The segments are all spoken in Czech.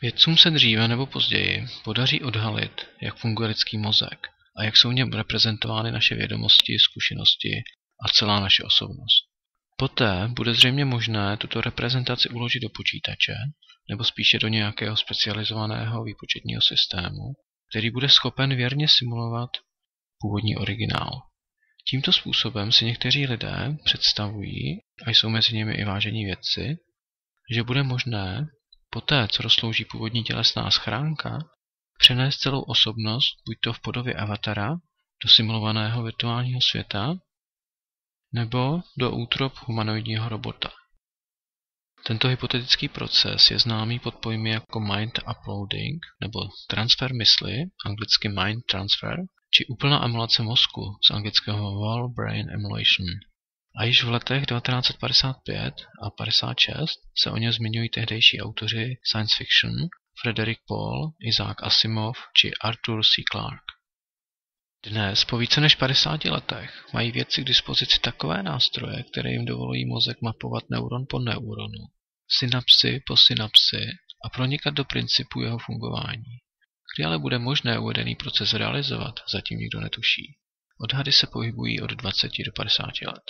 Vědcům se dříve nebo později podaří odhalit, jak funguje lidský mozek a jak jsou v něm reprezentovány naše vědomosti, zkušenosti a celá naše osobnost. Poté bude zřejmě možné tuto reprezentaci uložit do počítače nebo spíše do nějakého specializovaného výpočetního systému, který bude schopen věrně simulovat původní originál. Tímto způsobem si někteří lidé představují, a jsou mezi nimi i vážení vědci, že bude možné, poté co rozslouží původní tělesná schránka, přenést celou osobnost buďto v podobě avatara do simulovaného virtuálního světa, nebo do útrob humanoidního robota. Tento hypotetický proces je známý pod pojmy jako mind uploading nebo transfer mysli, anglicky mind transfer, či úplná emulace mozku z anglického whole brain emulation. A již v letech 1955 a 56 se o něm zmiňují tehdejší autoři science fiction Frederick Paul, Isaac Asimov či Arthur C. Clarke. Dnes, po více než 50 letech, mají vědci k dispozici takové nástroje, které jim dovolují mozek mapovat neuron po neuronu, synapsy po synapsi a pronikat do principu jeho fungování. Kdy ale bude možné uvedený proces realizovat, zatím nikdo netuší. Odhady se pohybují od 20 do 50 let.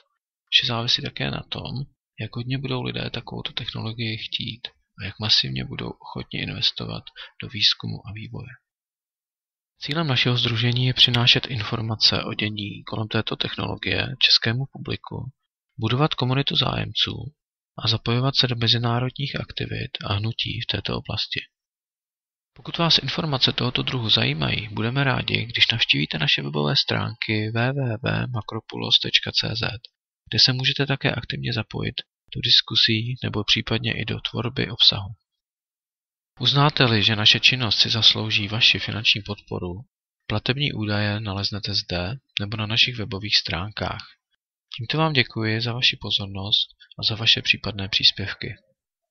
Vše závisí také na tom, jak hodně budou lidé takovouto technologii chtít a jak masivně budou ochotni investovat do výzkumu a vývoje. Cílem našeho sdružení je přinášet informace o dění kolem této technologie českému publiku, budovat komunitu zájemců a zapojovat se do mezinárodních aktivit a hnutí v této oblasti. Pokud vás informace tohoto druhu zajímají, budeme rádi, když navštívíte naše webové stránky www.makropulos.cz, kde se můžete také aktivně zapojit do diskusí nebo případně i do tvorby obsahu. Uznáte-li, že naše činnost si zaslouží vaši finanční podporu, platební údaje naleznete zde nebo na našich webových stránkách. Tímto vám děkuji za vaši pozornost a za vaše případné příspěvky.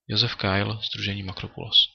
Josef Kyle, Sdružení Makropulos.